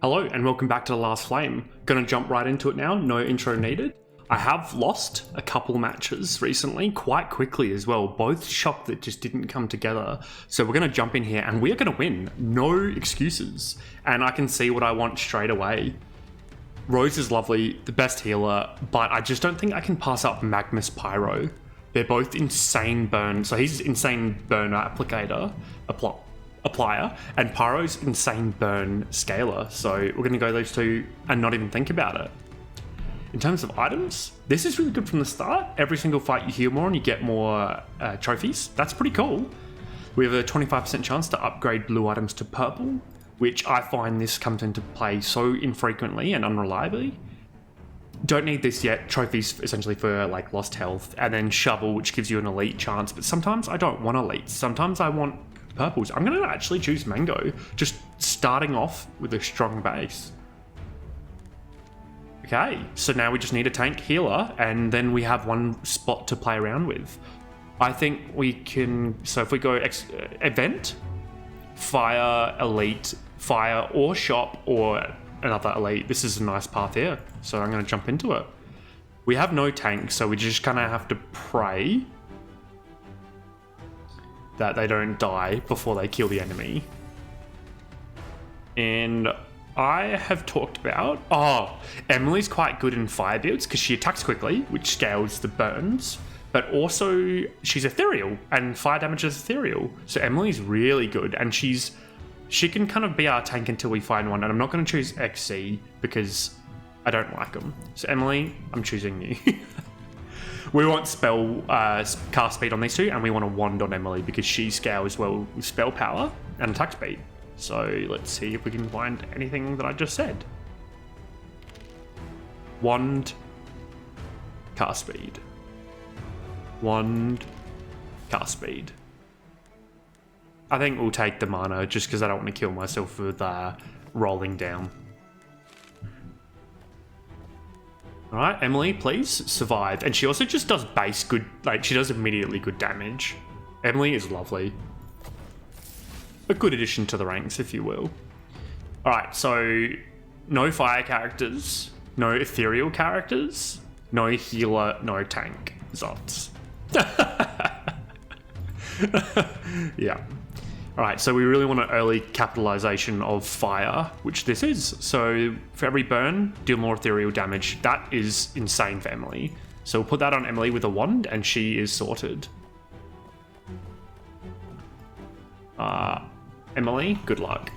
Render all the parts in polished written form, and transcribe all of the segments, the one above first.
Hello and welcome back to The Last Flame. Gonna jump right into it now, no intro needed. I have lost a couple matches recently, quite quickly as well, both shocked that just didn't come together. So we're gonna jump in here and we're gonna win, no excuses. And I can see what I want straight away. Rose is lovely, the best healer, but I just don't think I can pass up Magnus Pyro. They're both insane burn, so he's insane burn applier, and Pyro's insane burn scaler. So we're gonna go those two and not even think about it. In terms of items, this is really good from the start. Every single fight you heal more and you get more trophies. That's pretty cool. We have a 25% chance to upgrade blue items to purple, which I find this comes into play so infrequently and unreliably. Don't need this yet. Trophies essentially for like lost health, and then shovel, which gives you an elite chance. But sometimes I don't want elites. Sometimes I want purples. I'm going to actually choose mango, just starting off with a strong base. Okay, so now we just need a tank healer, and then we have one spot to play around with. I think we can, so if we go event, fire, elite, fire, or shop, or another elite, this is a nice path here. So I'm going to jump into it. We have no tank, so we just kind of have to pray that they don't die before they kill the enemy. And I have talked about, Emily's quite good in fire builds because she attacks quickly, which scales the burns, but also she's ethereal and fire damage is ethereal. So Emily's really good, and she can kind of be our tank until we find one. And I'm not going to choose XC because I don't like them. So Emily, I'm choosing you. We want spell cast speed on these two, and we want a wand on Emily because she scales well with spell power and attack speed. So let's see if we can find anything that I just said. Wand, cast speed. Wand, cast speed. I think we'll take the mana just because I don't want to kill myself with rolling down. All right, Emily, please survive. And she also just does base good, like she does immediately good damage. Emily is lovely. A good addition to the ranks, if you will. All right, so no fire characters, no ethereal characters, no healer, no tank. Zots. Yeah. All right, so we really want an early capitalization of fire, which this is. So for every burn, deal more ethereal damage. That is insane for Emily. So we'll put that on Emily with a wand, and she is sorted. Emily, good luck.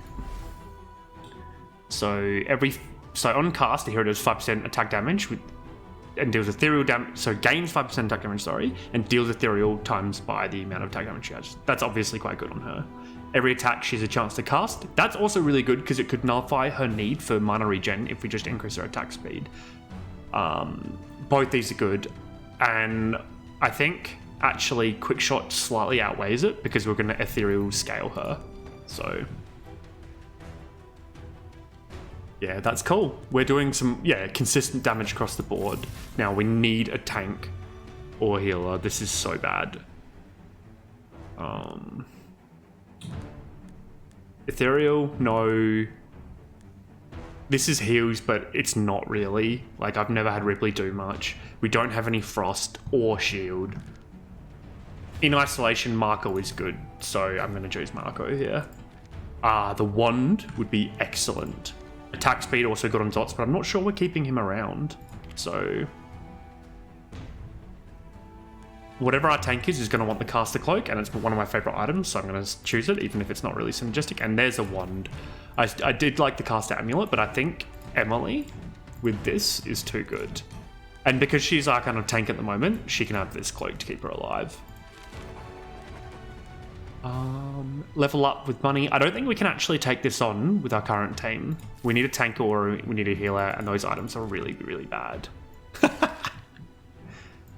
So on cast, here it is 5% attack damage and deals ethereal damage. So gains 5% attack damage, and deals ethereal times by the amount of attack damage she has. That's obviously quite good on her. Every attack she has a chance to cast. That's also really good because it could nullify her need for mana regen if we just increase her attack speed. Both these are good, and I think actually quick shot slightly outweighs it because we're going to ethereal scale her. So yeah, that's cool. We're doing some consistent damage across the board. Now we need a tank or healer. This is so bad. Ethereal, no. This is heals, but it's not really. Like, I've never had Ripley do much. We don't have any frost or shield. In isolation, Marco is good, so I'm going to choose Marco here. The wand would be excellent. Attack speed also good on Zots, but I'm not sure we're keeping him around. So whatever our tank is going to want the caster cloak, and it's one of my favorite items, so I'm going to choose it, even if it's not really synergistic. And there's a wand. I did like the caster amulet, but I think Emily with this is too good. And because she's our kind of tank at the moment, she can have this cloak to keep her alive. Level up with money. I don't think we can actually take this on with our current team. We need a tank or we need a healer, and those items are really, really bad.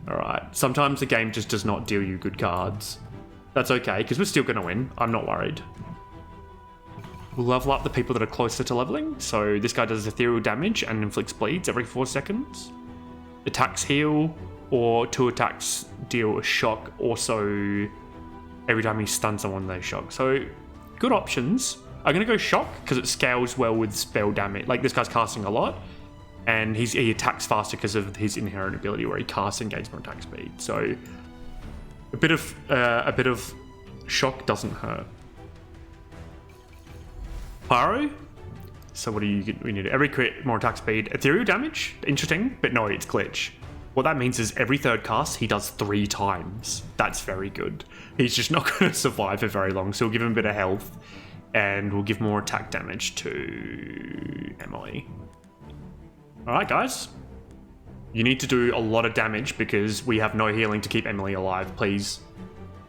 Alright, sometimes the game just does not deal you good cards. That's okay, because we're still going to win. I'm not worried. We'll level up the people that are closer to leveling. So this guy does ethereal damage and inflicts bleeds every 4 seconds. Attacks heal, or 2 attacks deal a shock. Also, every time he stuns someone, they shock. So good options. I'm going to go shock because it scales well with spell damage. Like, this guy's casting a lot, and he attacks faster because of his inherent ability where he casts and gains more attack speed. So a bit of shock doesn't hurt. Pyro. So what do we need? Every crit, more attack speed. Ethereal damage, interesting, but no, it's glitch. What that means is every third cast, he does 3 times. That's very good. He's just not going to survive for very long, so we'll give him a bit of health, and we'll give more attack damage to Emily. Alright, guys. You need to do a lot of damage because we have no healing to keep Emily alive, please.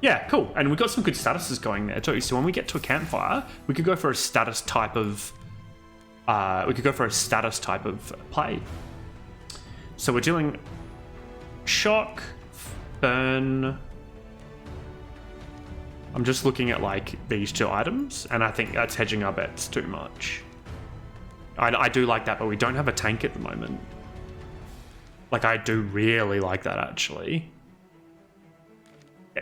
Yeah, cool. And we've got some good statuses going there too. So when we get to a campfire, we could go for a status type of... play. So we're dealing shock, burn. I'm just looking at like these 2 items, and I think that's hedging our bets too much. I do like that, but we don't have a tank at the moment. Like, I do really like that, actually.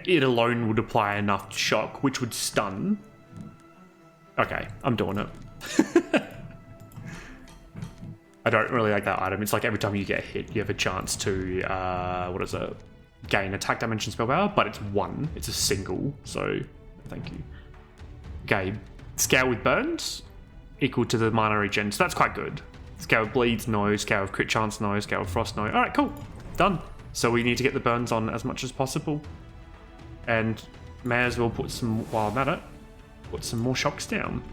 It alone would apply enough shock, which would stun. Okay, I'm doing it. I don't really like that item. It's like every time you get hit, you have a chance to, gain attack damage and spell power, but it's 1. It's a single, so thank you. Okay, scale with burns, equal to the minor regen, so that's quite good. Scale of bleeds, no. Scale of crit chance, no. Scale of frost, no. Alright, cool. Done. So we need to get the burns on as much as possible. And may as well put some, while I'm at it, put some more shocks down.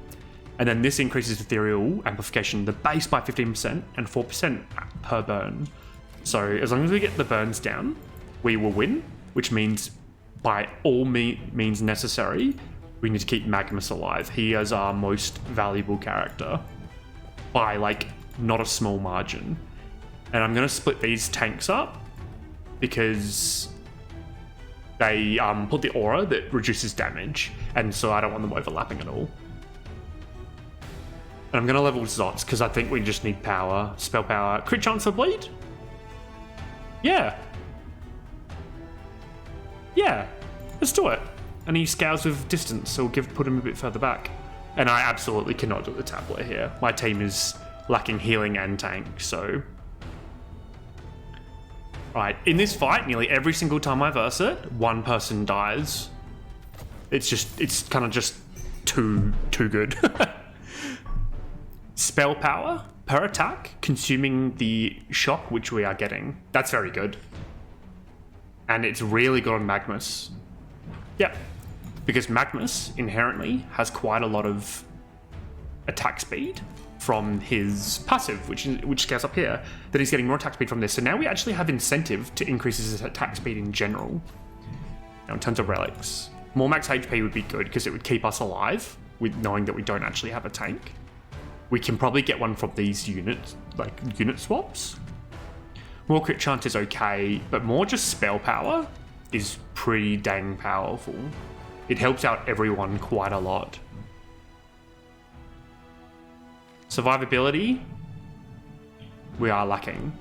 And then this increases ethereal amplification, the base by 15% and 4% per burn. So as long as we get the burns down, we will win, which means by all means necessary, we need to keep Magnus alive. He is our most valuable character by like not a small margin. And I'm going to split these tanks up because they put the aura that reduces damage, and so I don't want them overlapping at all. And I'm going to level Zots because I think we just need power, spell power. Crit chance of bleed? Yeah. Yeah, let's do it. And he scales with distance, so we'll put him a bit further back. And I absolutely cannot do the tablet here. My team is lacking healing and tank, so... Right, in this fight, nearly every single time I verse it, 1 person dies. It's kind of just too good. Spell power per attack, consuming the shock which we are getting. That's very good. And it's really good on Magnus. Yep. Because Magnus inherently has quite a lot of attack speed from his passive, which scales up here, that he's getting more attack speed from this. So now we actually have incentive to increase his attack speed in general. Now in terms of relics, more max HP would be good because it would keep us alive with knowing that we don't actually have a tank. We can probably get one from these units, like unit swaps. More crit chance is okay, but more just spell power is pretty dang powerful. It helps out everyone quite a lot. Survivability, we are lacking.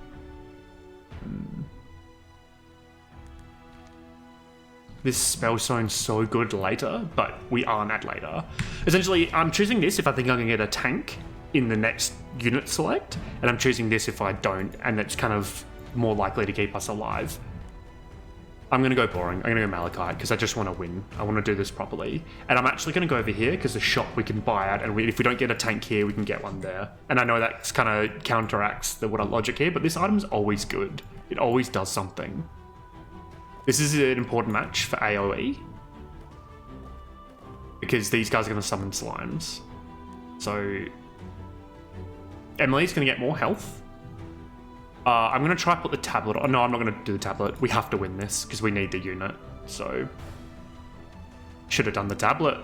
This spell zone's so good later, but we aren't at later. Essentially, I'm choosing this if I think I can get a tank in the next unit select, and I'm choosing this if I don't, and it's kind of more likely to keep us alive. I'm going to go boring. I'm going to go Malachite because I just want to win. I want to do this properly. And I'm actually going to go over here because the shop we can buy at, and if we don't get a tank here, we can get one there. And I know that kind of counteracts the logic here, but this item's always good. It always does something. This is an important match for AoE because these guys are going to summon slimes. So Emily's going to get more health. I'm going to try put the tablet on. No, I'm not going to do the tablet. We have to win this because we need the unit. So, should have done the tablet.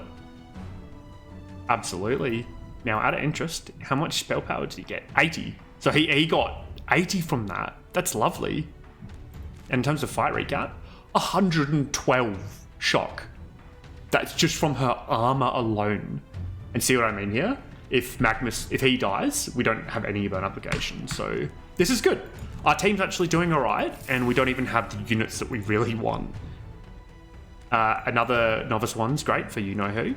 Absolutely. Now, out of interest, how much spell power did he get? 80. So he got 80 from that. That's lovely. And in terms of fight recap, 112 shock. That's just from her armor alone. And see what I mean here? If he dies, we don't have any burn application. So this is good. Our team's actually doing all right, and we don't even have the units that we really want. Another novice one's great for you know who.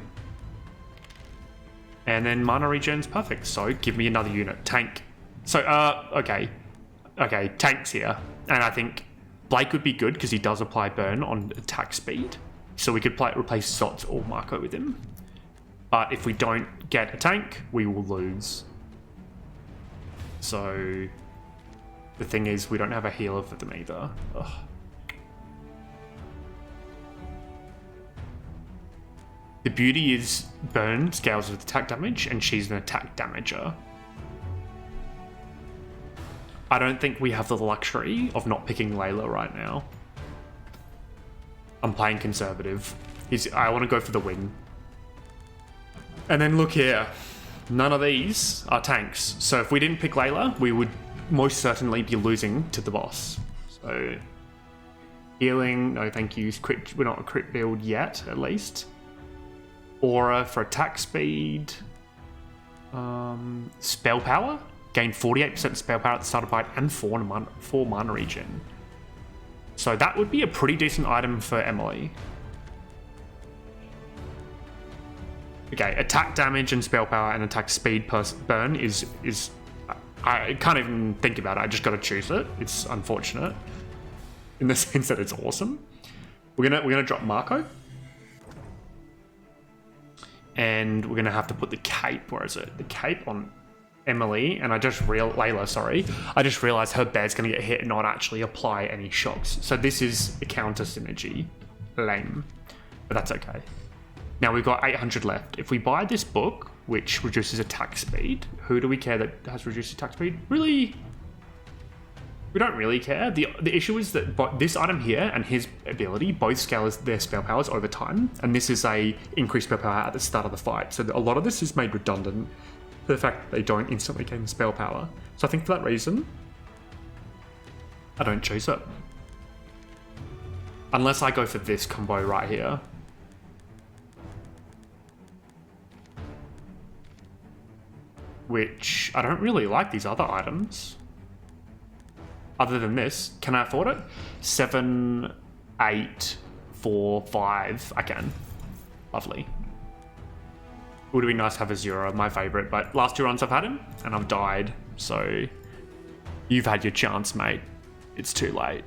And then mana regen's perfect. So give me another unit. Tank. So, okay. Okay, tank's here. And I think Blake would be good because he does apply burn on attack speed. So we could replace Sots or Marco with him. But if we don't get a tank, we will lose. So the thing is, we don't have a healer for them either. Ugh. The beauty is burn scales with attack damage, and she's an attack damager. I don't think we have the luxury of not picking Layla right now. I'm playing conservative. I want to go for the win. And then look here. None of these are tanks. So if we didn't pick Layla, we would most certainly be losing to the boss. So healing, no thank you. Crit, we're not a crit build yet, at least. Aura for attack speed. Spell power. Gain 48% spell power at the start of fight and 4 mana regen. So that would be a pretty decent item for Emily. Okay, attack damage and spell power and attack speed per burn is I can't even think about it. I just got to choose it. It's unfortunate in the sense that it's awesome. We're gonna drop Marco, and we're gonna have to put the cape. Where is it? The cape on Emily, and Layla. Sorry, I just realized her bear's gonna get hit and not actually apply any shocks. So this is a counter synergy. Lame, but that's okay. Now we've got 800 left. If we buy this book, which reduces attack speed, who do we care that has reduced attack speed? Really? We don't really care. The issue is that this item here and his ability both scale their spell powers over time, and this is a increased spell power at the start of the fight. So a lot of this is made redundant for the fact that they don't instantly gain spell power. So I think for that reason, I don't choose it. Unless I go for this combo right here. Which, I don't really like these other items. Other than this, can I afford it? 7, 8, 4, 5, I can. Lovely. It would have been nice to have a Zero, my favourite, but last 2 runs I've had him, and I've died, so you've had your chance, mate. It's too late.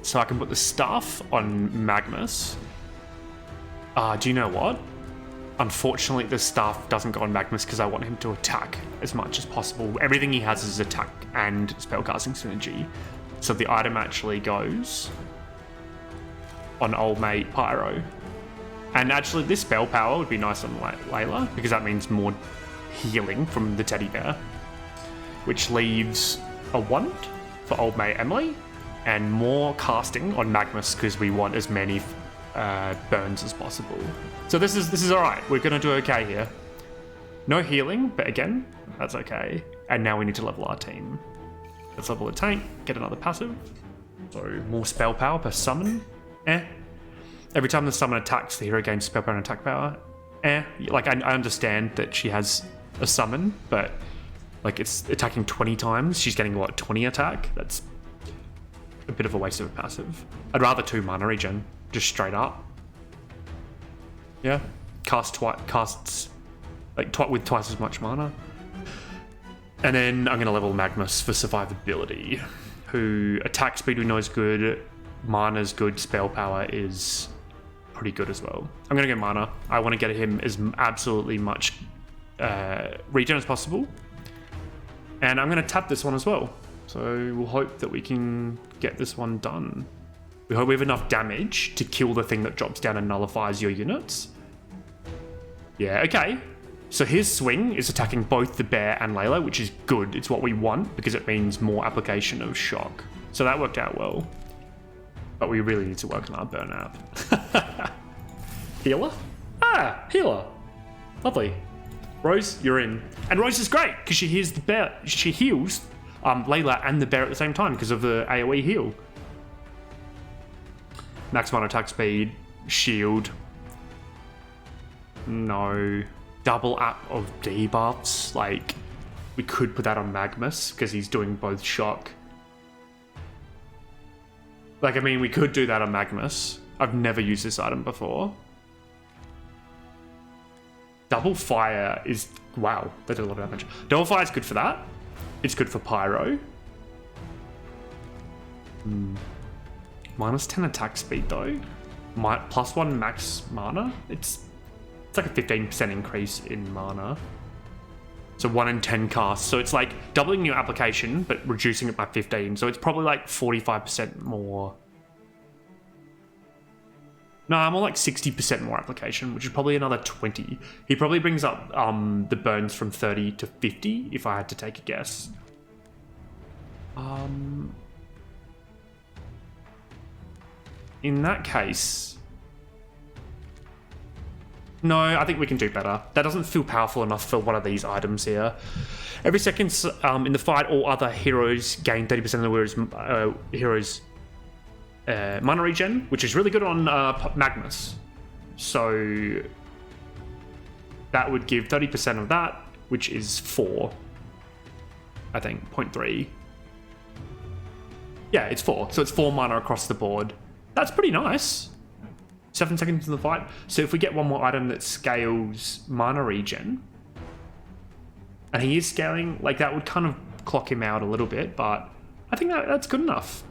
So I can put the stuff on Magnus. Do you know what? Unfortunately, the staff doesn't go on Magnus because I want him to attack as much as possible. Everything he has is attack and spellcasting synergy. So the item actually goes on old mate Pyro. And actually, this spell power would be nice on Layla because that means more healing from the teddy bear, which leaves a wand for old mate Emily and more casting on Magnus because we want as many burns as possible. So this is all right. We're gonna do okay here. No healing, but again, that's okay. And now we need to level our team. Let's level the tank, get another passive. So more spell power per summon. Every time the summon attacks, the hero gains spell power and attack power. Like I understand that she has a summon, but like it's attacking 20 times. She's getting what, 20 attack? That's a bit of a waste of a passive. I'd rather 2 mana regen, just straight up. Yeah, casts like with twice as much mana. And then I'm gonna level Magnus for survivability, who attack speed we know is good, mana's good, spell power is pretty good as well. I'm gonna go mana. I want to get him as absolutely much regen as possible. And I'm gonna tap this one as well. So we'll hope that we can get this one done. We hope we have enough damage to kill the thing that drops down and nullifies your units. Yeah, okay. So his swing is attacking both the bear and Layla, which is good. It's what we want because it means more application of shock. So that worked out well. But we really need to work on our burn app. Healer? Healer. Lovely. Rose, you're in. And Rose is great because she heals the bear. She heals Layla and the bear at the same time because of the AoE heal. Maximum attack speed, shield. No. Double up of debuffs. Like, we could put that on Magnus because he's doing both shock. Like, I mean, we could do that on Magnus. I've never used this item before. Double fire is... Wow, that did a lot of damage. Double fire is good for that. It's good for pyro. Minus 10 attack speed though. Plus 1 max mana. It's like a 15% increase in mana. So 1 in 10 casts. So it's like doubling your application, but reducing it by 15. So it's probably like 45% more. No, more like 60% more application, which is probably another 20. He probably brings up the burns from 30 to 50, if I had to take a guess. In that case... No, I think we can do better. That doesn't feel powerful enough for one of these items here. Every second in the fight, all other heroes gain 30% of the heroes' mana regen, which is really good on Magnus. So that would give 30% of that, which is 4. I think, 0.3. Yeah, it's 4. So it's 4 mana across the board. That's pretty nice. 7 seconds in the fight. So if we get one more item that scales mana regen, and he is scaling, like that would kind of clock him out a little bit, but I think that's good enough.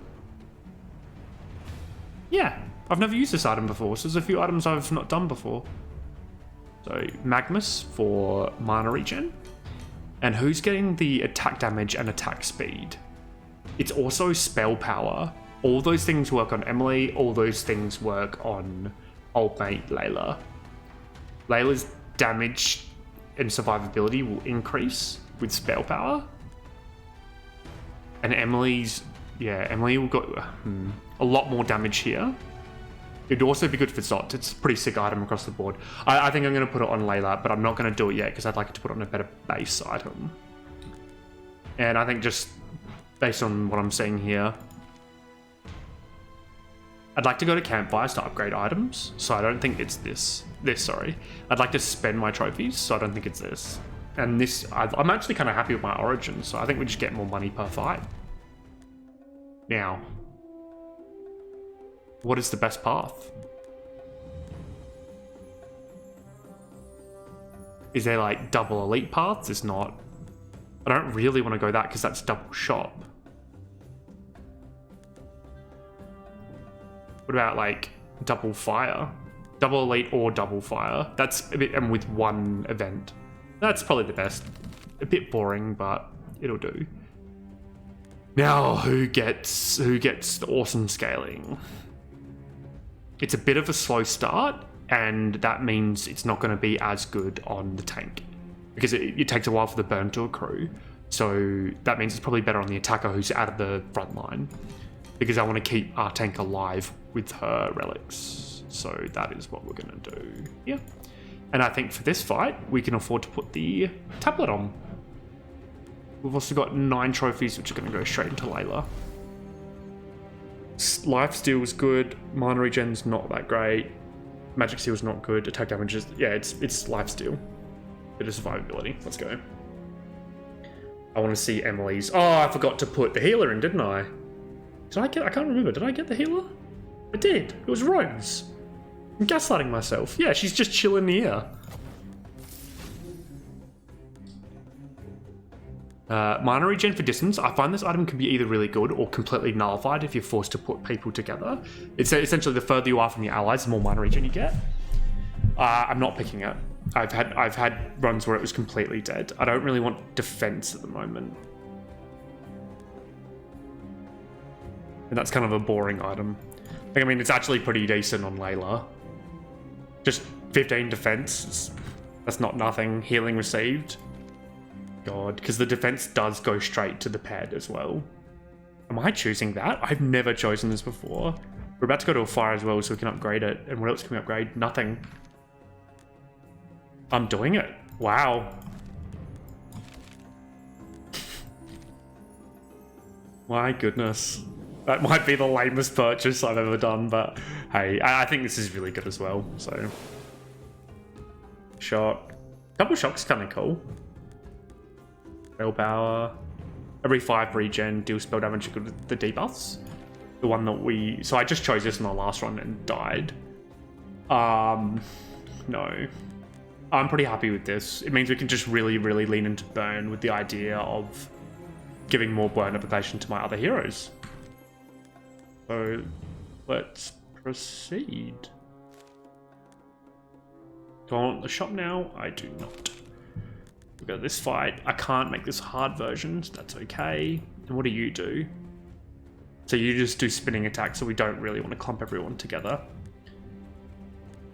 Yeah, I've never used this item before, so there's a few items I've not done before. So Magnus for mana regen. And who's getting the attack damage and attack speed? It's also spell power. All those things work on Emily, all those things work on old mate Layla. Layla's damage and survivability will increase with spell power. And Emily's, yeah, Emily will got a lot more damage here. It'd also be good for Zot. It's a pretty sick item across the board. I think I'm going to put it on Layla, but I'm not going to do it yet because I'd like to put it on a better base item. And I think just based on what I'm seeing here, I'd like to go to campfires to upgrade items, so I don't think it's this, sorry. I'd like to spend my trophies, so I don't think it's this. And this, I'm actually kind of happy with my origin, so I think we just get more money per fight. Now, what is the best path? Is there like double elite paths? It's not. I don't really want to go that because that's double shop. What about like double fire? Double elite or double fire? That's a bit, and with one event. That's probably the best. A bit boring, but it'll do. Now, who gets the awesome scaling? It's a bit of a slow start, and that means it's not going to be as good on the tank because it takes a while for the burn to accrue. So that means it's probably better on the attacker who's out of the front line, because I want to keep our tank alive with her relics. So that is what we're going to do. Yeah. And I think for this fight, we can afford to put the tablet on. We've also got 9 trophies, which are going to go straight into Layla. Lifesteal is good. Mana regen's not that great. Magic Steel's not good. Attack damage is... Yeah, it's lifesteal. Bit of survivability. Let's go. I want to see Emily's... Oh, I forgot to put the healer in, didn't I? Did I get... I can't remember. Did I get the healer? I did. It was Rose. I'm gaslighting myself. Yeah, she's just chilling here. Mana regen for distance. I find this item can be either really good or completely nullified if you're forced to put people together. It's essentially the further you are from your allies, the more mana regen you get. I'm not picking it. I've had runs where it was completely dead. I don't really want defense at the moment. And that's kind of a boring item. I mean, it's actually pretty decent on Layla. Just 15 defense. That's not nothing. Healing received. God, because the defense does go straight to the pad as well. Am I choosing that? I've never chosen this before. We're about to go to a fire as well, so we can upgrade it. And what else can we upgrade? Nothing. I'm doing it. Wow. My goodness. That might be the lamest purchase I've ever done, but hey, I think this is really good as well, so. Shock. Double shock's kind of cool. Spell power. Every 5 regen, deal spell damage with the debuffs. The one that we... So I just chose this in the last run and died. No. I'm pretty happy with this. It means we can just really, really lean into burn with the idea of giving more burn application to my other heroes. So let's proceed. Do I want the shop now? I do not. We've got this fight. I can't make this hard version, so that's okay. And what do you do? So you just do spinning attacks, so we don't really want to clump everyone together.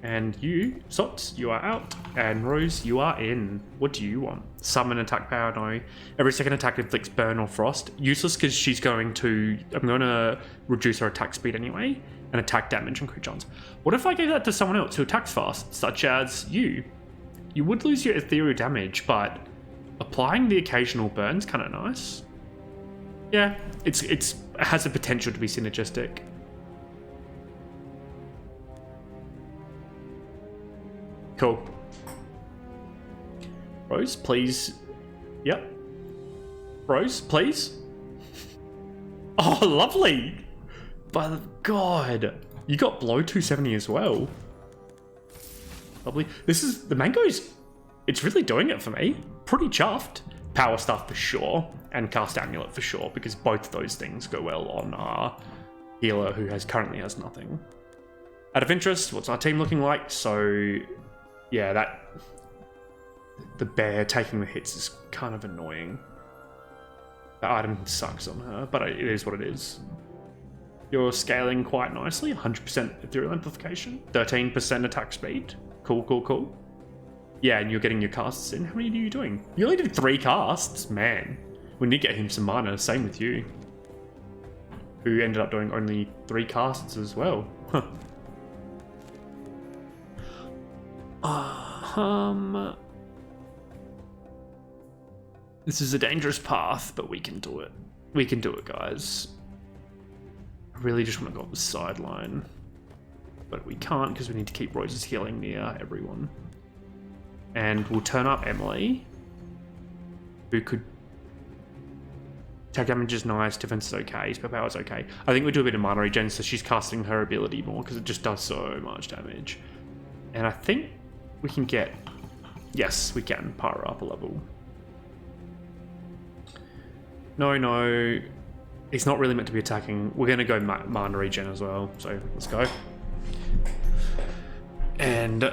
And you, Sots, you are out. And Rose, you are in. What do you want? Summon attack power, no. Every second attack inflicts burn or frost. Useless because she's going to... I'm going to reduce her attack speed anyway. And attack damage and crit chance. What if I gave that to someone else who attacks fast, such as you? You would lose your ethereal damage, but applying the occasional burn's kind of nice. Yeah, it has the potential to be synergistic. Cool. Rose, please. Yep. Rose, please. Oh, lovely. By the God. You got blow 270 as well. Lovely. This is... The mango's... It's really doing it for me. Pretty chuffed. Power stuff for sure. And cast amulet for sure. Because both of those things go well on our healer who currently has nothing. Out of interest, what's our team looking like? So... Yeah, the bear taking the hits is kind of annoying. The item sucks on her, but it is what it is. You're scaling quite nicely, 100% ethereal amplification, 13% attack speed. Cool, cool, cool. Yeah, and you're getting your casts in. How many are you doing? You only did 3 casts, man. We need to get him some mana, same with you. Who ended up doing only 3 casts as well. Huh. This is a dangerous path, but we can do it. We can do it, guys. I really just want to go up the sideline. But we can't because we need to keep Rose's healing near everyone. And we'll turn up Emily, who could... Attack damage is nice, defense is okay, spell power is okay. I think we do a bit of mana regen, so she's casting her ability more because it just does so much damage. And I think we can get... Yes, we can power her up a level. No. He's not really meant to be attacking. We're going to go mana regen as well, so let's go. And...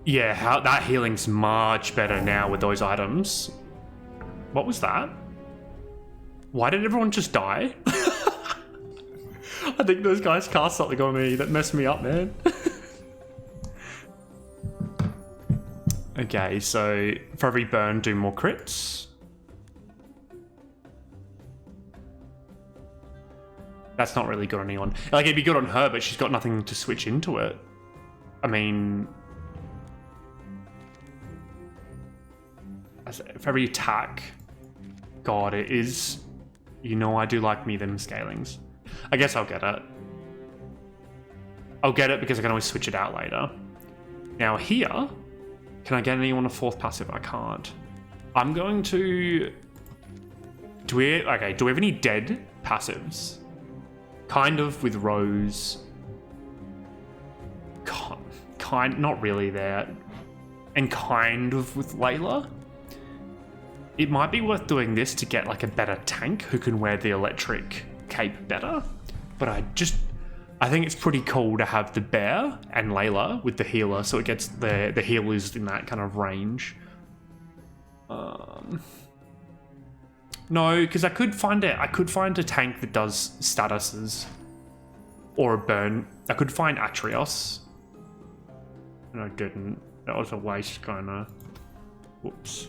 Yeah, that healing's much better now with those items. What was that? Why did everyone just die? I think those guys cast something on me that messed me up, man. Okay, so for every burn, do more crits. That's not really good on anyone. Like, it'd be good on her, but she's got nothing to switch into it. I mean... For every attack... God, it is... You know I do like me them scalings. I guess I'll get it. I'll get it because I can always switch it out later. Now here... Can I get anyone a 4th passive? I can't. I'm going to... Do we have any dead passives? Kind of with Rose. Not really there. And kind of with Layla. It might be worth doing this to get like a better tank who can wear the electric cape better. But I think it's pretty cool to have the bear and Layla with the healer, so it gets the healers in that kind of range. No, because I could find a tank that does statuses or a burn. I could find Atrios. And I didn't. That was a waste, kind of. Whoops.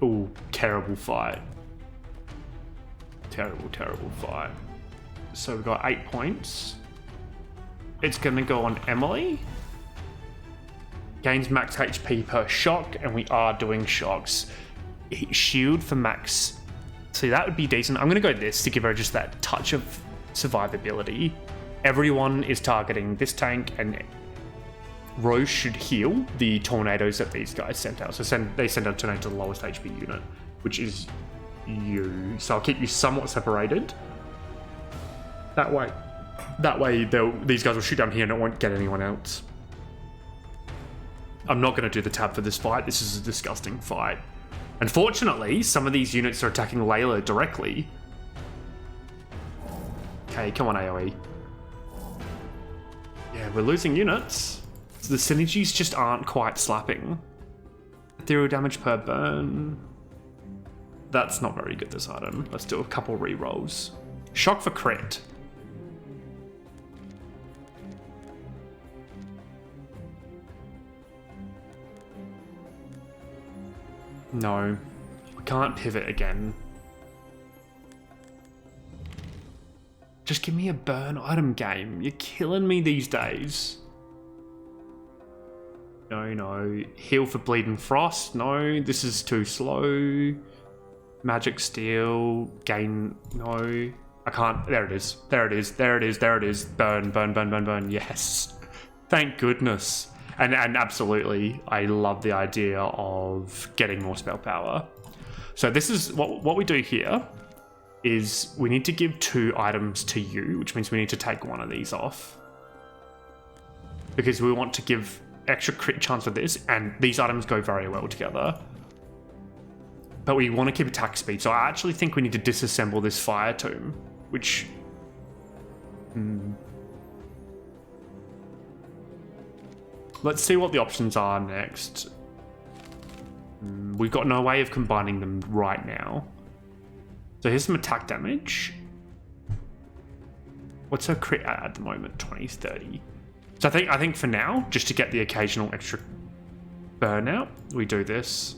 Ooh, terrible fight. Terrible fight. So we've got 8 points. It's going to go on Emily. Gains max HP per shock, and we are doing shocks. Shield for max. So that would be decent. I'm going to go this to give her just that touch of survivability. Everyone is targeting this tank, and Rose should heal the tornadoes that these guys sent out. So they send a tornado to the lowest HP unit, which is you. So I'll keep you somewhat separated. That way these guys will shoot down here and it won't get anyone else. I'm not going to do the tab for this fight. This is a disgusting fight. Unfortunately, some of these units are attacking Layla directly. Okay, come on, AoE. Yeah, we're losing units. So the synergies just aren't quite slapping. Ethereal damage per burn. That's not very good, this item. Let's do a couple re-rolls. Shock for crit. No, we can't pivot again. Just give me a burn item game. You're killing me these days. No. Heal for bleeding frost. No, this is too slow. Magic steel. Gain. No. I can't. There it is. There it is. There it is. There it is. Burn, burn, burn, burn, burn. Yes. Thank goodness. And absolutely, I love the idea of getting more spell power. So this is what we do here is we need to give 2 items to you, which means we need to take one of these off. Because we want to give extra crit chance with this, and these items go very well together. But we want to keep attack speed, so I actually think we need to disassemble this fire tomb, which... Let's see what the options are next. We've got no way of combining them right now. So here's some attack damage. What's her crit at the moment? 20, 30. So I think for now, just to get the occasional extra burnout, we do this.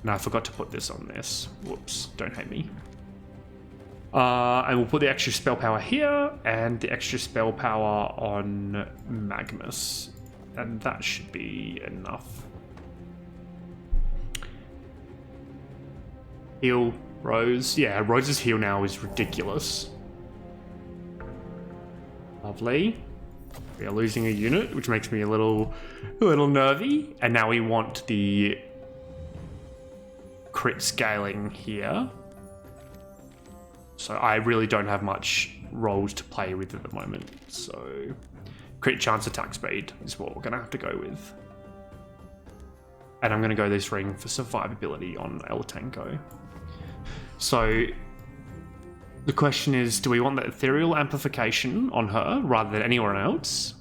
No, I forgot to put this on this. Whoops, don't hate me. And we'll put the extra spell power here and the extra spell power on Magnus. And that should be enough. Heal, Rose. Yeah, Rose's heal now is ridiculous. Lovely. We are losing a unit, which makes me a little nervy. And now we want the crit scaling here. So I really don't have much rolls to play with at the moment. So crit chance attack speed is what we're going to have to go with. And I'm going to go this ring for survivability on El Tango. So the question is, do we want the ethereal amplification on her rather than anyone else?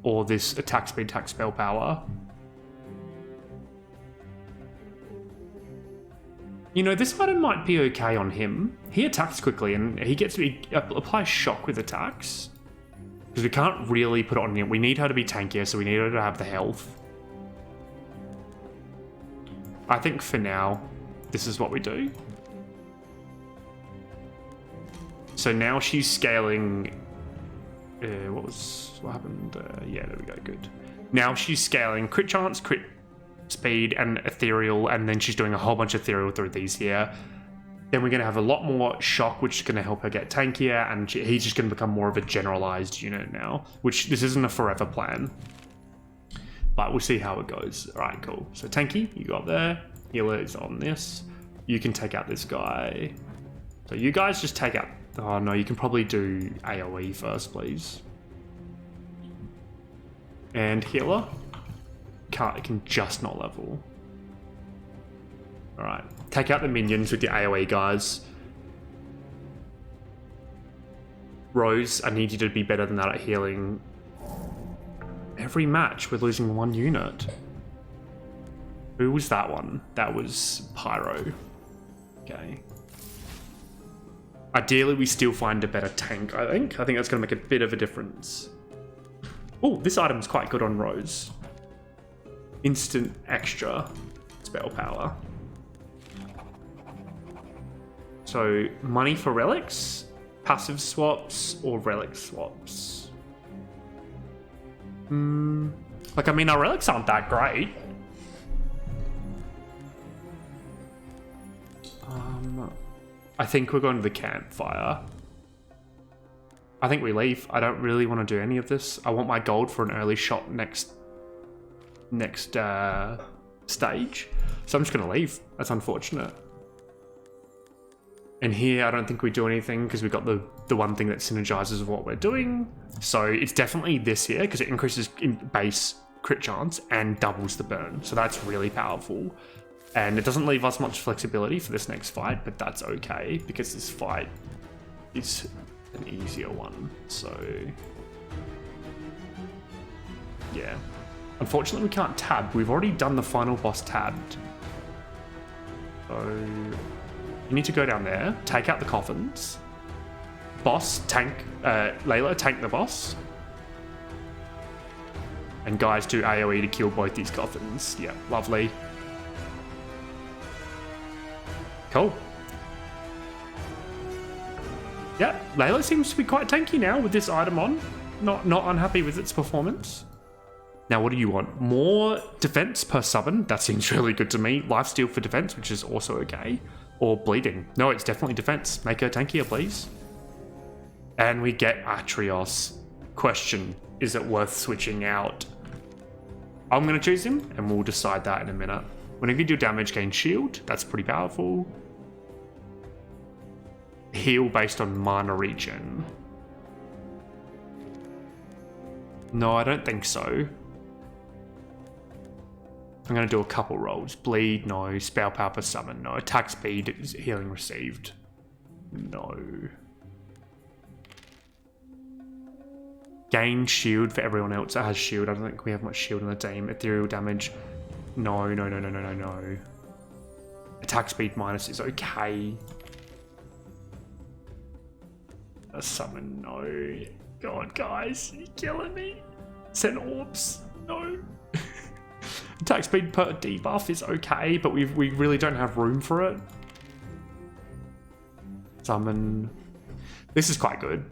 Or this attack speed, attack spell power? You know, this item might be okay on him. He attacks quickly and he applies shock with attacks. Because we can't really put it on him. We need her to be tankier, so we need her to have the health. I think for now, this is what we do. So now she's scaling... what happened? Yeah, there we go, good. Now she's scaling crit chance, crit speed, and ethereal, and then she's doing a whole bunch of ethereal through these here. Then we're going to have a lot more shock, which is going to help her get tankier, and he's just going to become more of a generalized unit now, which this isn't a forever plan. But we'll see how it goes. All right, cool. So tanky, you got there. Healer is on this. You can take out this guy. So you guys just take out... Oh, no, you can probably do AoE first, please. And healer. It can just not level. All right. Take out the minions with your AoE, guys. Rose, I need you to be better than that at healing. Every match, we're losing 1 unit. Who was that one? That was Pyro. Okay. Ideally, we still find a better tank, I think. I think that's going to make a bit of a difference. Oh, this item's quite good on Rose. Instant extra spell power. So, money for relics, passive swaps, or relic swaps. Like, I mean, our relics aren't that great. I think we're going to the campfire. I think we leave. I don't really want to do any of this. I want my gold for an early shot next stage. So I'm just going to leave. That's unfortunate. And here, I don't think we do anything because we've got the one thing that synergizes with what we're doing. So it's definitely this here because it increases in base crit chance and doubles the burn. So that's really powerful. And it doesn't leave us much flexibility for this next fight, but that's okay because this fight is an easier one. So yeah. Unfortunately, we can't tab. We've already done the final boss tabbed. So you need to go down there, take out the coffins. Boss, tank, Layla, tank the boss. And guys do AoE to kill both these coffins. Yeah, lovely. Cool. Yeah, Layla seems to be quite tanky now with this item on. Not unhappy with its performance. Now, what do you want? More defense per summon? That seems really good to me. Lifesteal for defense, which is also okay. Or bleeding. No, it's definitely defense. Make her tankier, please. And we get Atrios. Question, is it worth switching out? I'm going to choose him, and we'll decide that in a minute. Whenever you do damage, gain shield. That's pretty powerful. Heal based on mana regen. No, I don't think so. I'm going to do a couple rolls. Bleed, no. Spell power per summon, no. Attack speed is healing received. No. Gain shield for everyone else that has shield. I don't think we have much shield in the team. Ethereal damage. No. Attack speed minus is okay. A summon, no. God, guys, you're killing me. Send orbs, no. Attack speed per debuff is okay, but we really don't have room for it. Summon. This is quite good.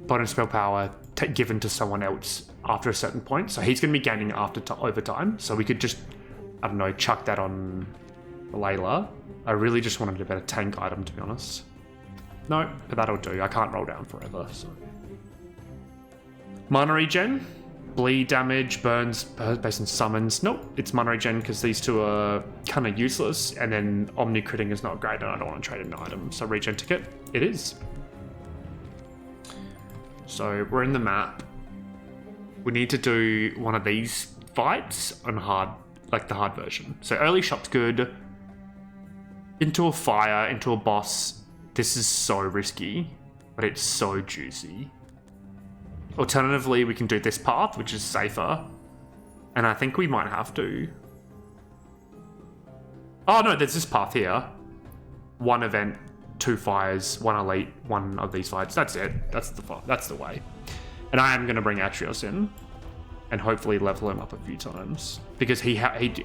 Bonus spell power given to someone else after a certain point. So he's going to be gaining over time. So we could just, I don't know, chuck that on Layla. I really just wanted a better tank item, to be honest. No, but that'll do. I can't roll down forever, so. Mana regen. Bleed damage, burns based on summons. Nope, it's mana regen because these two are kind of useless. And then Omni critting is not great and I don't want to trade an item. So regen ticket, it is. So we're in the map. We need to do one of these fights on hard, like the hard version. So early shot's good. Into a fire, into a boss. This is so risky, but it's so juicy. Alternatively, we can do this path, which is safer. And I think we might have to. Oh no, there's this path here. One event, 2 fires, 1 elite, 1 of these fights. That's it. That's the way. And I am going to bring Atrios in and hopefully level him up a few times because he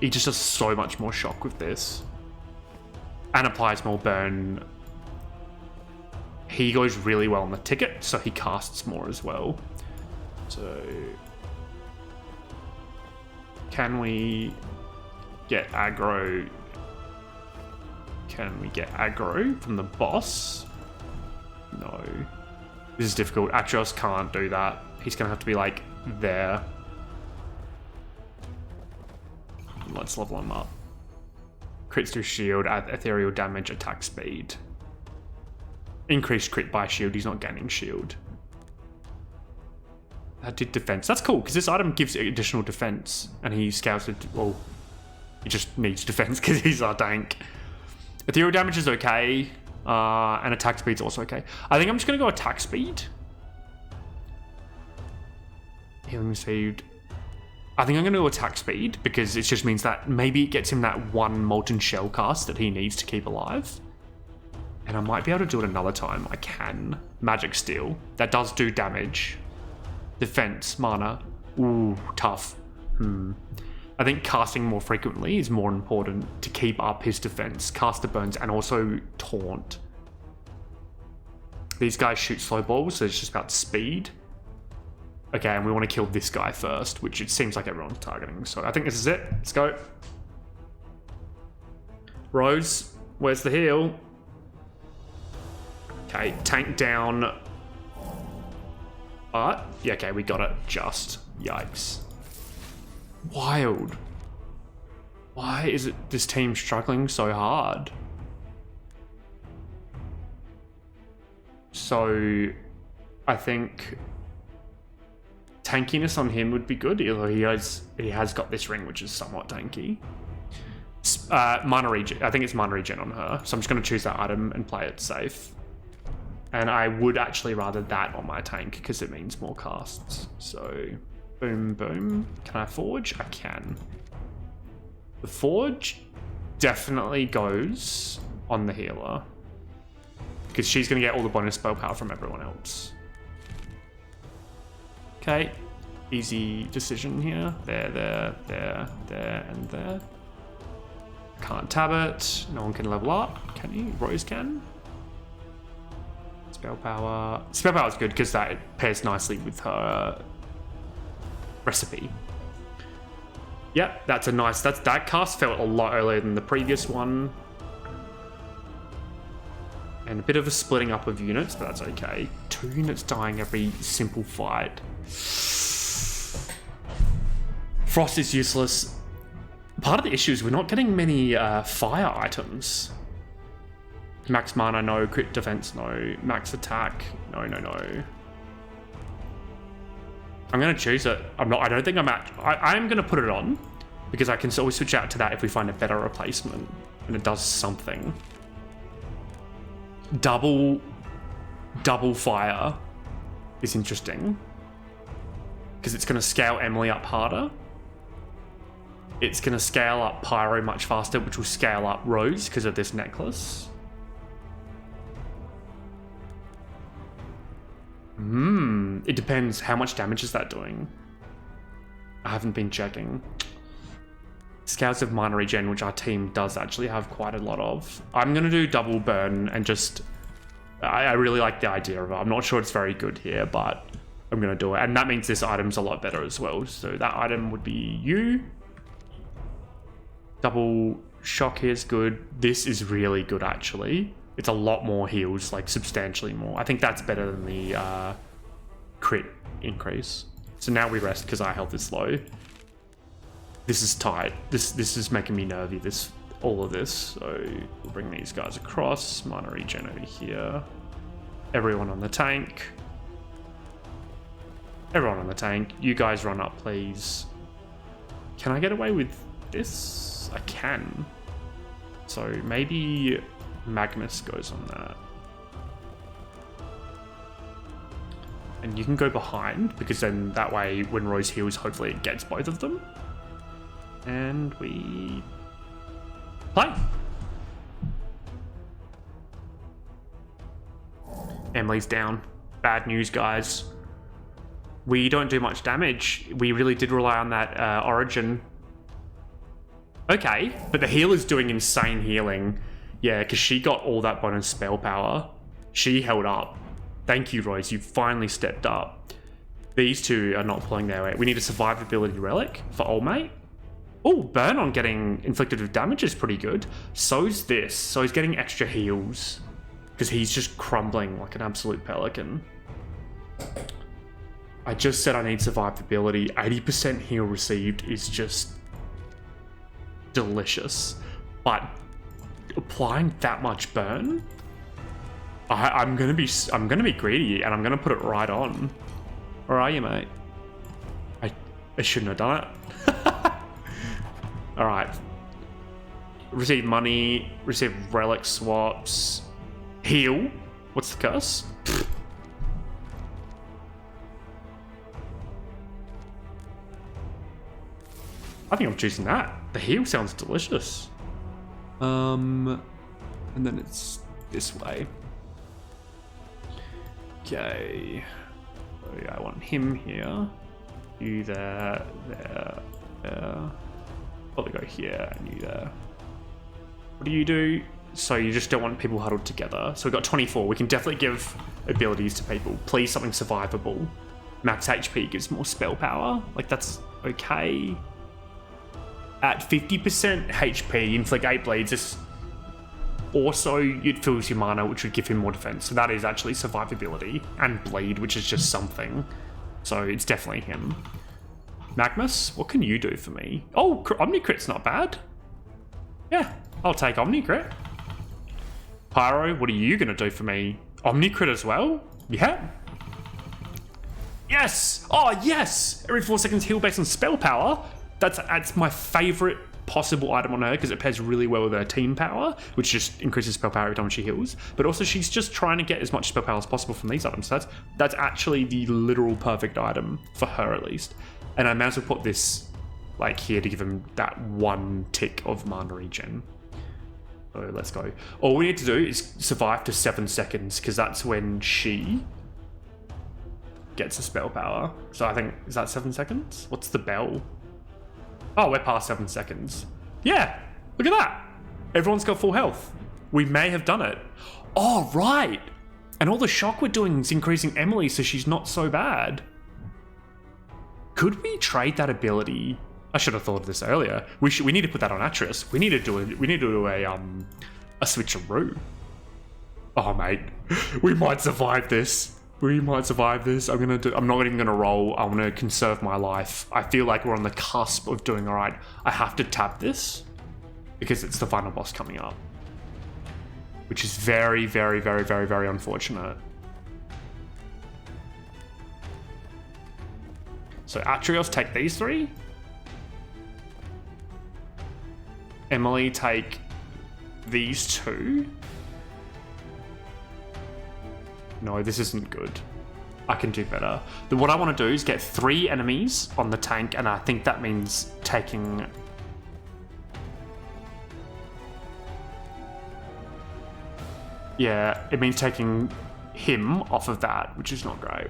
just does so much more shock with this and applies more burn. He goes really well on the ticket, so he casts more as well. So can we get aggro? Can we get aggro from the boss? No. This is difficult. Atrios can't do that. He's going to have to be, like, there. Let's level him up. Crits through shield, ethereal damage, attack speed. Increased crit by shield. He's not gaining shield. That did defense. That's cool, because this item gives additional defense. And he scouts it. Well, he just needs defense because he's our tank. Ethereal damage is okay, and attack speed's also okay. I think I'm just going to go attack speed. Healing received. I think I'm going to go attack speed, because it just means that maybe it gets him that 1 Molten Shell cast that he needs to keep alive. And I might be able to do it another time. I can. Magic Steel. That does do damage. Defense, mana. Ooh, tough. I think casting more frequently is more important to keep up his defense, caster burns, and also taunt. These guys shoot slow balls, so it's just about speed. Okay, and we want to kill this guy first, which it seems like everyone's targeting. So I think this is it. Let's go. Rose, where's the heal? Okay, tank down. Yeah, okay, we got it. Just. Yikes. Wild. Why is it this team struggling so hard? So, I think Tankiness on him would be good. Although he has got this ring, which is somewhat tanky. Mana regen. I think it's mana regen on her. So I'm just going to choose that item and play it safe. And I would actually rather that on my tank because it means more casts. So, boom, boom. Can I forge? I can. The forge definitely goes on the healer because she's going to get all the bonus spell power from everyone else. Okay, easy decision here. There, and there. Can't tab it. No one can level up. Can you? Rose can. Spell power. Spell power is good because that pairs nicely with her recipe. Yep, that's a nice. That cast felt a lot earlier than the previous one. And a bit of a splitting up of units, but that's okay. 2 units dying every simple fight. Frost is useless. Part of the issue is we're not getting many fire items. Max mana, no. Crit defense, no. Max attack, no. I'm going to choose it. I don't think I'm at... I am going to put it on because I can always switch out to that if we find a better replacement and it does something. Double fire is interesting because it's going to scale Emily up harder. It's going to scale up Pyro much faster, which will scale up Rose because of this necklace. It depends. How much damage is that doing? I haven't been checking. Scales of Mana Regen, which our team does actually have quite a lot of. I'm going to do double burn and just... I really like the idea of it. I'm not sure it's very good here, but I'm going to do it. And that means this item's a lot better as well. So that item would be you. Double shock here is good. This is really good, actually. It's a lot more heals, like substantially more. I think that's better than the crit increase. So now we rest because our health is low. This is tight. This is making me nervy, all of this. So we'll bring these guys across. Mana regen over here. Everyone on the tank. Everyone on the tank. You guys run up, please. Can I get away with this? I can. So maybe Magnus goes on that. And you can go behind, because then that way when Rose heals, hopefully it gets both of them. And we play. Emily's down. Bad news, guys. We don't do much damage. We really did rely on that origin. Okay, but the healer's doing insane healing. Yeah, because she got all that bonus spell power. She held up. Thank you, Rose. You finally stepped up. These two are not pulling their weight. We need a survivability relic for old mate. Oh, burn on getting inflicted with damage is pretty good. So's this. So he's getting extra heals because he's just crumbling like an absolute pelican. I just said I need survivability. 80% heal received is just delicious. But applying that much burn, I'm gonna be greedy and I'm gonna put it right on. Where are you, mate? I shouldn't have done it. All right. Receive money. Receive relic swaps. Heal. What's the curse? I think I'm choosing that. The heal sounds delicious. And then it's this way. Okay. Oh, yeah, I want him here. You there, there, there. Probably go here and you there. What do you do? So you just don't want people huddled together. So we've got 24. We can definitely give abilities to people. Please, something survivable. Max HP gives more spell power. Like, that's okay. At 50% HP, inflict 8 bleeds. This also, it fills your mana, which would give him more defense. So that is actually survivability. And bleed, which is just something. So it's definitely him. Magnus, what can you do for me? Oh, Omnicrit's not bad. Yeah, I'll take Omnicrit. Pyro, what are you going to do for me? Omnicrit as well? Yeah. Yes! Oh, yes! Every 4 seconds heal based on spell power. That's my favorite possible item on her because it pairs really well with her team power, which just increases spell power every time she heals. But also she's just trying to get as much spell power as possible from these items. So that's actually the literal perfect item for her at least. And I might as well put this like here to give him that 1 tick of mana regen. So let's go. All we need to do is survive to 7 seconds because that's when she gets a spell power. So I think, is that 7 seconds? What's the bell? Oh, we're past 7 seconds. Yeah, look at that. Everyone's got full health. We may have done it. Oh, right. And all the shock we're doing is increasing Emily, so she's not so bad. Could we trade that ability? I should have thought of this earlier. We need to put that on Atreus. We need to do a switcheroo. Oh, mate, we might survive this. We might survive this. I'm not even gonna roll. I want to conserve my life. I feel like we're on the cusp of doing all right. I have to tap this because it's the final boss coming up, which is very, very, very, very, very unfortunate. So Atreus, take these 3. Emily, take these 2. No, this isn't good. I can do better. What I want to do is get 3 enemies on the tank, and I think that means taking... Yeah, it means taking him off of that, which is not great.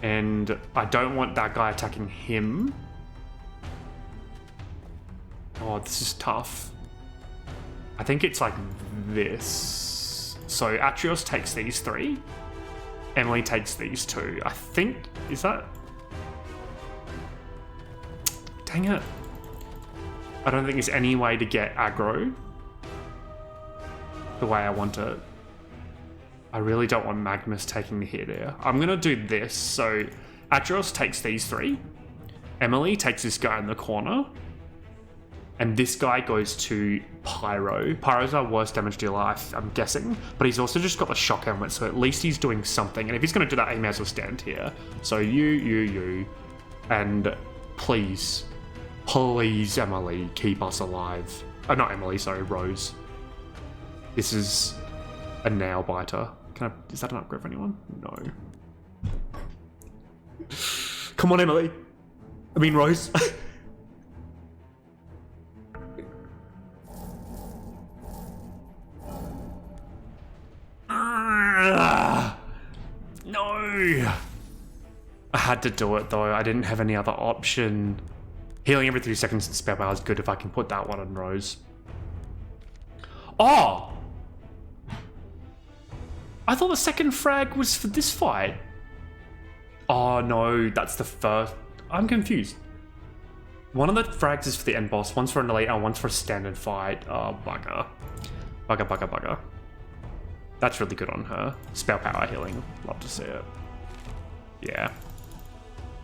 And I don't want that guy attacking him. Oh, this is tough. I think it's like this. So Atreus takes these 3. Emily takes these 2. I think, is that... Dang it. I don't think there's any way to get aggro the way I want it. I really don't want Magnus taking the hit there. I'm going to do this. So Atreus takes these 3. Emily takes this guy in the corner. And this guy goes to Pyro. Pyro's our worst damage dealer, I'm guessing. But he's also just got the shock helmet, so at least he's doing something. And if he's going to do that, he may as well stand here. So you. And please, Emily, keep us alive. Oh, not Emily, sorry, Rose. This is a nail biter. Is that an upgrade for anyone? No. Come on, Emily. I mean, Rose. No! I had to do it though. I didn't have any other option. Healing every 3 seconds in spell power is good if I can put that one on Rose. Oh! I thought the second frag was for this fight. Oh no, that's the first. I'm confused. One of the frags is for the end boss, one's for an elite, and one's for a standard fight. Oh, bugger. Bugger. That's really good on her. Spell power healing. Love to see it. Yeah.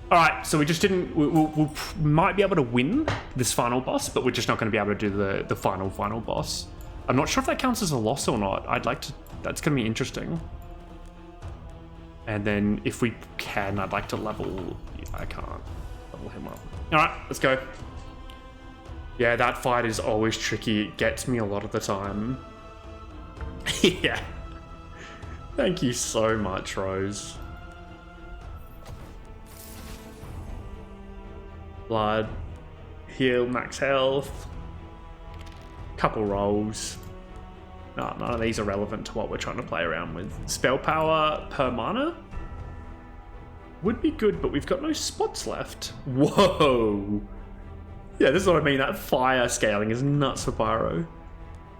Alright, so we just didn't... We might be able to win this final boss, but we're just not going to be able to do the final boss. I'm not sure if that counts as a loss or not. I'd like to... That's going to be interesting. And then if we can, I'd like to level... Yeah, I can't level him up. Alright, let's go. Yeah, that fight is always tricky. It gets me a lot of the time. Yeah. Thank you so much, Rose. Blood. Heal, max health. Couple rolls. No, none of these are relevant to what we're trying to play around with. Spell power per mana? Would be good, but we've got no spots left. Whoa! Yeah, this is what I mean. That fire scaling is nuts for Pyro.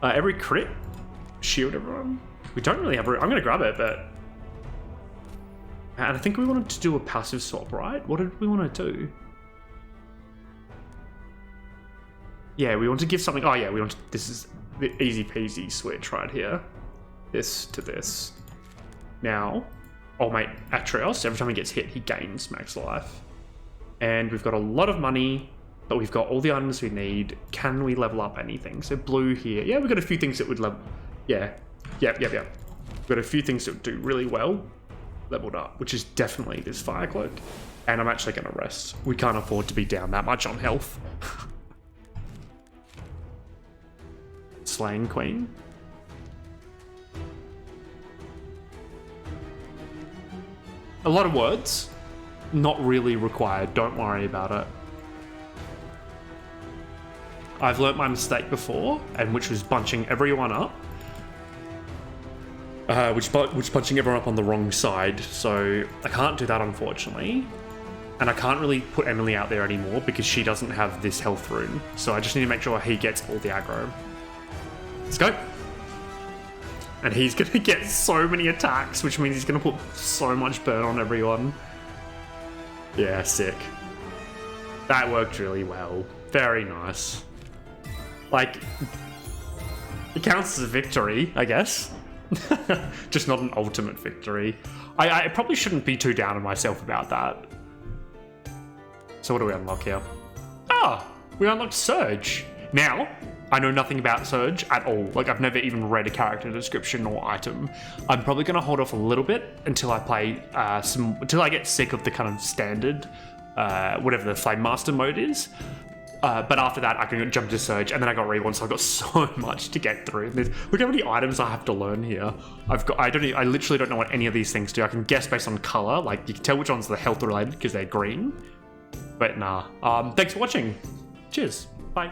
Every crit? Shield everyone? We don't really have... I'm going to grab it, but... And I think we wanted to do a passive swap, right? What did we want to do? Yeah, we want to give something... Oh, yeah, we want to... This is the easy peasy switch right here. This to this. Now, oh, mate, Atreus, every time he gets hit, he gains max life. And we've got a lot of money, but we've got all the items we need. Can we level up anything? So blue here. Yeah, we've got a few things that would level... Yeah. Yep. We've got a few things that would do really well. leveled up, which is definitely this Fire Cloak. And I'm actually going to rest. We can't afford to be down that much on health. Slaying Queen. A lot of words. Not really required. Don't worry about it. I've learnt my mistake before, and which was bunching everyone up. Which punching everyone up on the wrong side, so I can't do that, unfortunately. And I can't really put Emily out there anymore because she doesn't have this health rune. So I just need to make sure he gets all the aggro. Let's go. And he's going to get so many attacks, which means he's going to put so much burn on everyone. Yeah, sick. That worked really well. Very nice. Like, it counts as a victory, I guess. Just not an ultimate victory. I probably shouldn't be too down on myself about that. So what do we unlock here? Ah, we unlocked Surge. Now, I know nothing about Surge at all. Like, I've never even read a character description or item. I'm probably going to hold off a little bit until I play until I get sick of the kind of standard, whatever the Flame Master mode is. But after that, I can jump to Surge, and then I got Reborn, so I've got so much to get through. Look how many items I have to learn here. I literally don't know what any of these things do. I can guess based on color, like you can tell which ones are health related because they're green. But nah. Thanks for watching. Cheers. Bye.